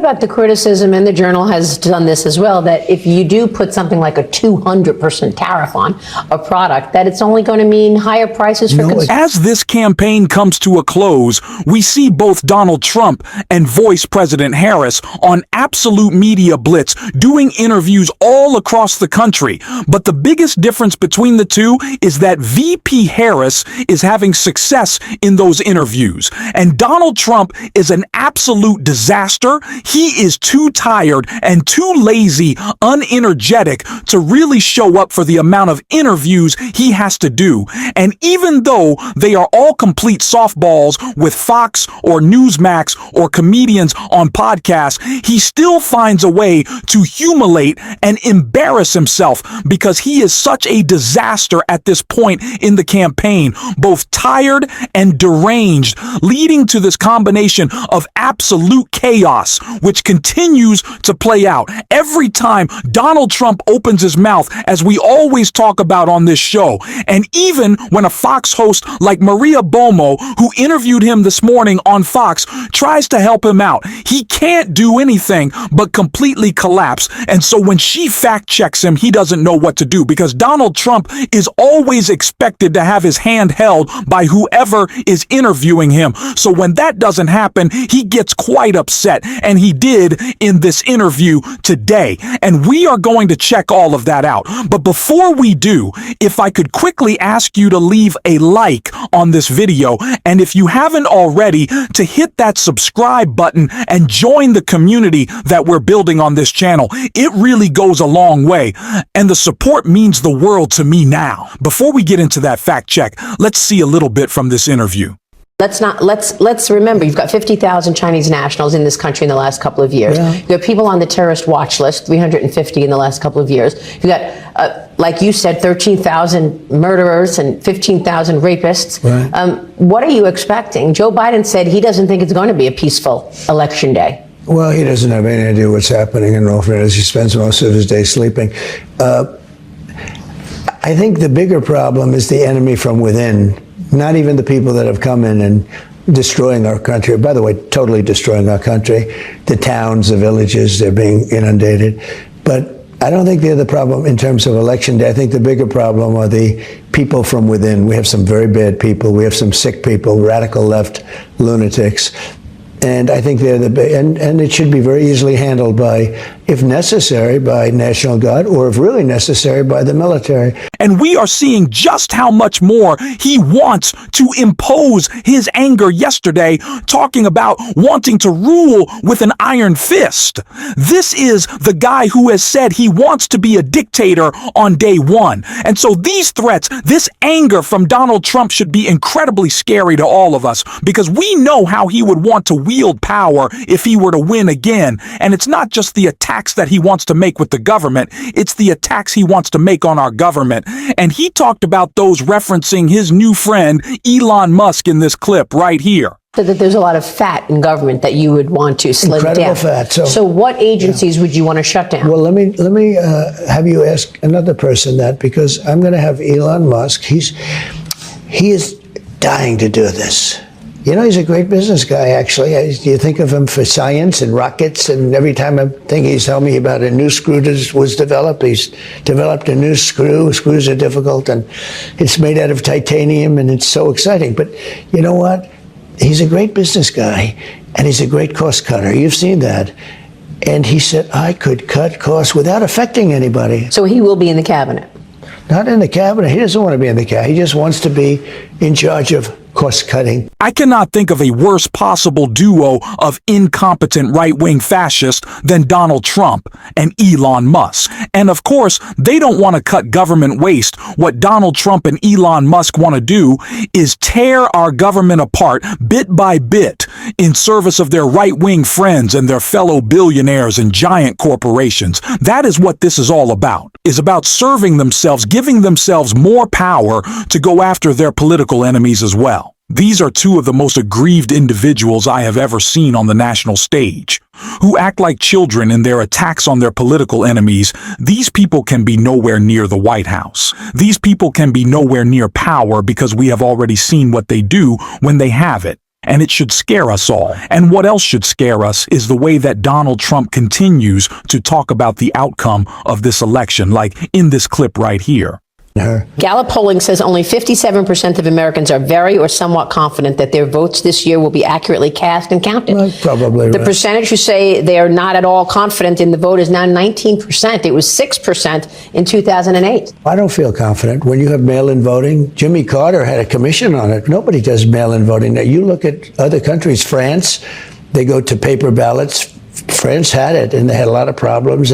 about the criticism, and the Journal has done this as well, that if you do put something like a 200% tariff on a product, that it's only going to mean higher prices for consumers? As this campaign comes to a close, we see both Donald Trump and Vice President Harris on absolute media blitz doing interviews all across the country. But the biggest difference between the two is that VP Harris is having success in those interviews, and Donald Trump is an absolute disaster. He is too tired and too lazy, unenergetic to really show up for the amount of interviews he has to do. And even though they are all complete softballs with Fox or Newsmax or comedians on podcasts, he still finds a way to humiliate and embarrass himself because he is such a disaster at this point in the campaign, both tired and deranged, leading to this combination of absolute chaos, which continues to play out every time Donald Trump opens his mouth, as we always talk about on this show. And even when a Fox host like Maria Bomo, who interviewed him this morning on Fox, tries to help him out, he can't do anything but completely collapse. And so when she fact checks him, he doesn't know what to do, because Donald Trump is always expected to have his hand held by whoever is interviewing him. So when that doesn't happen, he gets quite upset, and he did in this interview today. And we are going to check all of that out. But before we do, if I could quickly ask you to leave a like on this video, and if you haven't already, to hit that subscribe button and join the community that we're building on this channel. It really goes a long way, and the support means the world to me now. Before we get into that fact check, let's see a little bit from this interview. Let's remember, you've got 50,000 Chinese nationals in this country in the last couple of years. Yeah. You have people on the terrorist watch list, 350 in the last couple of years. You've got, like you said, 13,000 murderers and 15,000 rapists. Right. What are you expecting? Joe Biden said he doesn't think it's going to be a peaceful election day. Well, he doesn't have any idea what's happening in all fairness. He spends most of his day sleeping. I think the bigger problem is the enemy from within, not even the people that have come in and destroying our country. By the way, totally destroying our country. The towns, the villages, they're being inundated. But I don't think they're the problem in terms of election day. I think the bigger problem are the people from within. We have some very bad people. We have some sick people, radical left lunatics. And I think they're and it should be very easily handled by, if necessary, by National Guard, or if really necessary, by the military. And we are seeing just how much more he wants to impose his anger yesterday, talking about wanting to rule with an iron fist. This is the guy who has said he wants to be a dictator on day one. And so these threats, this anger from Donald Trump should be incredibly scary to all of us, because we know how he would want to wield power if he were to win again. And it's not just the attacks that he wants to make with the government, it's the attacks he wants to make on our government. And he talked about those referencing his new friend Elon Musk in this clip right here. So that there's a lot of fat in government that you would want to slim down. Incredible fat. So what agencies would you want to shut down? Well, let me have you ask another person that, because I'm going to have Elon Musk. He is dying to do this. You know, he's a great business guy, actually. You think of him for science and rockets, and every time I think he's telling me about a new screw that was developed, he's developed a new screw. Screws are difficult, and it's made out of titanium, and it's so exciting. But you know what? He's a great business guy, and he's a great cost cutter. You've seen that. And he said, I could cut costs without affecting anybody. So he will be in the cabinet? Not in the cabinet. He doesn't want to be in the cabinet. He just wants to be in charge of cost cutting. I cannot think of a worse possible duo of incompetent right-wing fascists than Donald Trump and Elon Musk. And of course, they don't want to cut government waste. What Donald Trump and Elon Musk want to do is tear our government apart bit by bit in service of their right-wing friends and their fellow billionaires and giant corporations. That is what this is all about. Is about serving themselves, giving themselves more power to go after their political enemies as well. These are two of the most aggrieved individuals I have ever seen on the national stage, who act like children in their attacks on their political enemies. These people can be nowhere near the White House. These people can be nowhere near power, because we have already seen what they do when they have it. and it should scare us all. And what else should scare us is the way that Donald Trump continues to talk about the outcome of this election, like in this clip right here. Gallup polling says only 57% of Americans are very or somewhat confident that their votes this year will be accurately cast and counted. Well, probably The right. percentage who say they are not at all confident in the vote is now 19%. It was 6% in 2008. I don't feel confident. When you have mail-in voting, Jimmy Carter had a commission on it. Nobody does mail-in voting. Now, you look at other countries, France, they go to paper ballots. France had it, and they had a lot of problems.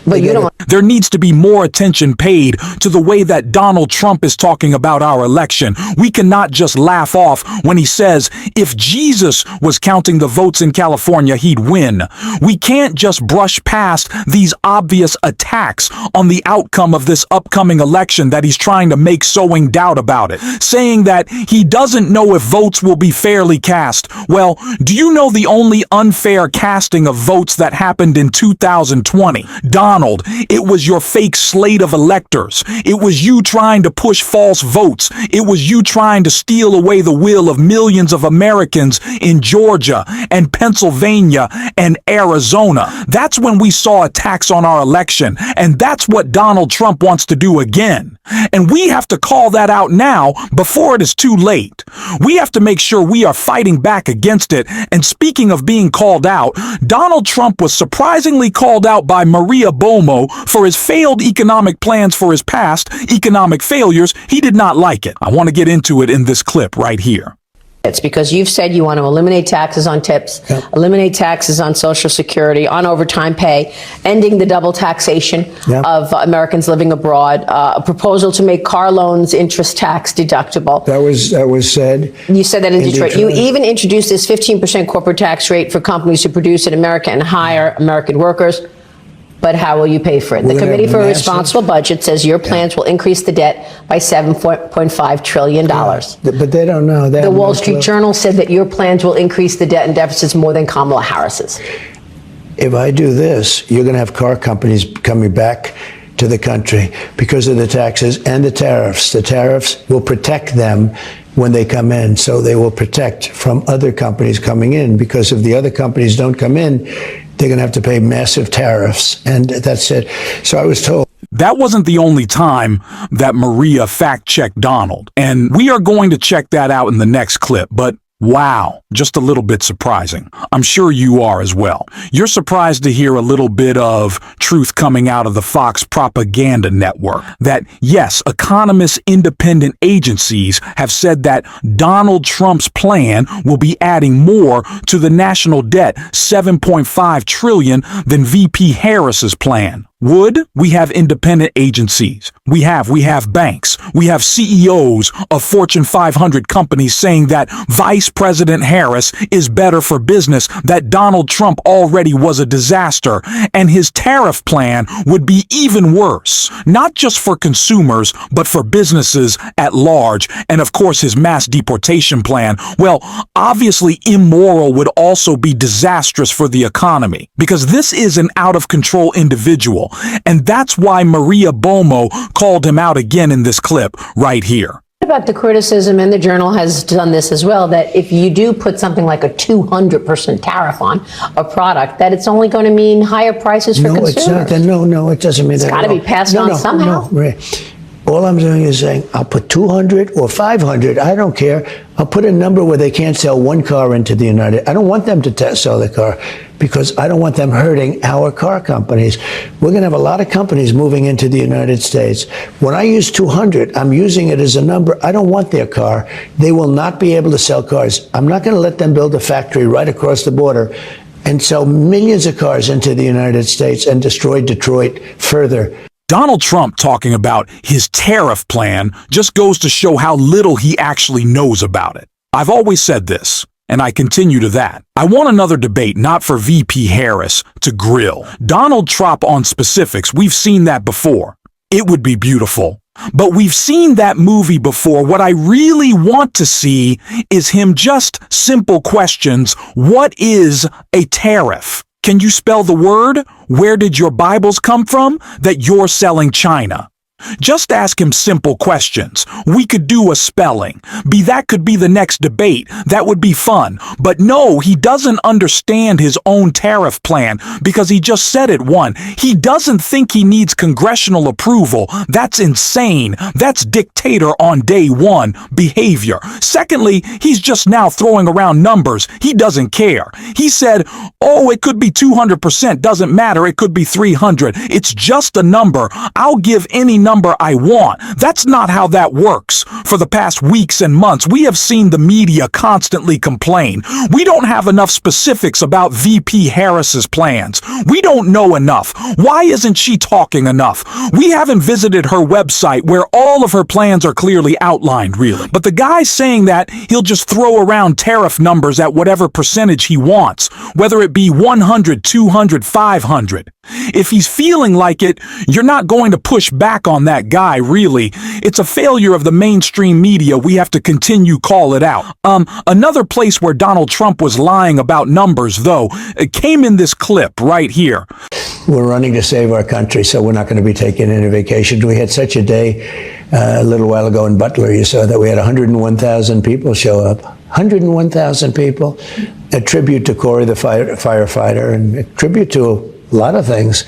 But you don't. There needs to be more attention paid to the way that Donald Trump is talking about our election. We cannot just laugh off when he says if Jesus was counting the votes in California, he'd win. We can't just brush past these obvious attacks on the outcome of this upcoming election that he's trying to make, sowing doubt about it, saying that he doesn't know if votes will be fairly cast. Well, do you know the only unfair casting of votes that happened in 2020? Donald, it was your fake slate of electors. It was you trying to push false votes. It was you trying to steal away the will of millions of Americans in Georgia and Pennsylvania and Arizona. That's when we saw attacks on our election, and that's what Donald Trump wants to do again. And we have to call that out now before it is too late. We have to make sure we are fighting back against it. And speaking of being called out, Donald Trump was surprisingly called out by Maria Bomo for his failed economic plans for his past economic failures. He did not like it. I want to get into it in this clip right here. It's because you've said you want to eliminate taxes on tips, eliminate taxes on Social Security, on overtime pay, ending the double taxation of Americans living abroad, a proposal to make car loans interest tax deductible. That was said. You said that in Detroit. You even introduced this 15% corporate tax rate for companies who produce in America and hire American workers. But how will you pay for it? The Committee for a Responsible Budget says your plans will increase the debt by $7.5 trillion. But they don't know. The Wall Street Journal said that your plans will increase the debt and deficits more than Kamala Harris's. If I do this, you're going to have car companies coming back to the country because of the taxes and the tariffs. The tariffs will protect them when they come in, so they will protect from other companies coming in, because if the other companies don't come in, they're going to have to pay massive tariffs, and that's it. So I was told. That wasn't the only time that Maria fact-checked Donald, and we are going to check that out in the next clip, but wow, just a little bit surprising. I'm sure you are as well. You're surprised to hear a little bit of truth coming out of the Fox propaganda network. That, yes, economists, independent agencies have said that Donald Trump's plan will be adding more to the national debt, $7.5 trillion, than VP Harris's plan. Would we have independent agencies? We have banks. We have CEOs of Fortune 500 companies saying that Vice President Harris is better for business, that Donald Trump already was a disaster, and his tariff plan would be even worse, not just for consumers, but for businesses at large, and of course his mass deportation plan, well, obviously immoral, would also be disastrous for the economy, because this is an out-of-control individual. And that's why Maria Bomo called him out again in this clip right here. What about the criticism, and the Journal has done this as well, that if you do put something like a 200% tariff on a product, that it's only going to mean higher prices for consumers? It's not. No, it doesn't mean that. It's got to be passed on somehow. No. All I'm doing is saying, I'll put 200 or 500. I don't care. I'll put a number where they can't sell one car into the United. I don't want them to sell the car because I don't want them hurting our car companies. We're going to have a lot of companies moving into the United States. When I use 200, I'm using it as a number. I don't want their car. They will not be able to sell cars. I'm not going to let them build a factory right across the border and sell millions of cars into the United States and destroy Detroit further. Donald Trump talking about his tariff plan just goes to show how little he actually knows about it. I've always said this, and I continue to that. I want another debate, not for VP Harris, to grill Donald Trump on specifics. We've seen that before. It would be beautiful. But we've seen that movie before. What I really want to see is him just simple questions. What is a tariff? Can you spell the word? Where did your Bibles come from that you're selling China? Just ask him simple questions. We could do a spelling. That could be the next debate. That would be fun. But no, he doesn't understand his own tariff plan because he just said it won. He doesn't think he needs congressional approval. That's insane. That's dictator on day one behavior. Secondly, he's just now throwing around numbers. He doesn't care. He said, oh, it could be 200%. Doesn't matter. It could be 300. It's just a number. I'll give any number I want. That's not how that works. For the past weeks and months, we have seen the media constantly complain. We don't have enough specifics about VP Harris's plans. We don't know enough. Why isn't she talking enough? We haven't visited her website where all of her plans are clearly outlined, really. But the guy's saying that he'll just throw around tariff numbers at whatever percentage he wants, whether it be 100, 200, 500. If he's feeling like it, you're not going to push back on that guy, really. It's a failure of the mainstream media. We have to continue call it out. Another place where Donald Trump was lying about numbers, though, it came in this clip right here. We're running to save our country, so we're not going to be taking any vacation. We had such a day a little while ago in Butler. You saw that we had 101,000 people show up. 101,000 people. A tribute to Corey, the firefighter, and a tribute to a lot of things.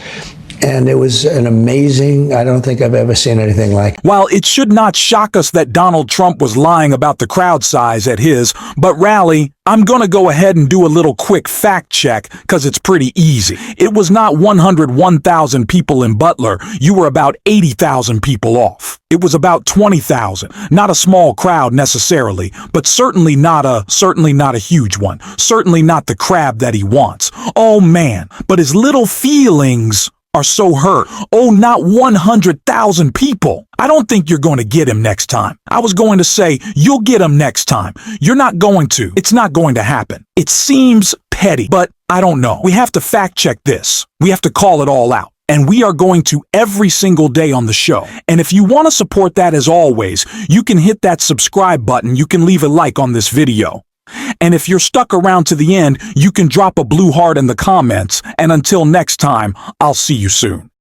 And it was an amazing, I don't think I've ever seen anything like it. While it should not shock us that Donald Trump was lying about the crowd size at his rally, I'm going to go ahead and do a little quick fact check because it's pretty easy. It was not 101,000 people in Butler. You were about 80,000 people off. It was about 20,000. Not a small crowd necessarily, but certainly not a huge one. Certainly not the crab that he wants. Oh man, but his little feelings are so hurt. Oh, not 100,000 people. I don't think you're going to get him next time. I was going to say, you'll get him next time. You're not going to. It's not going to happen. It seems petty, but I don't know. We have to fact check this. We have to call it all out. And we are going to every single day on the show. And if you want to support that, as always, you can hit that subscribe button. You can leave a like on this video. And if you're stuck around to the end, you can drop a blue heart in the comments. And until next time, I'll see you soon.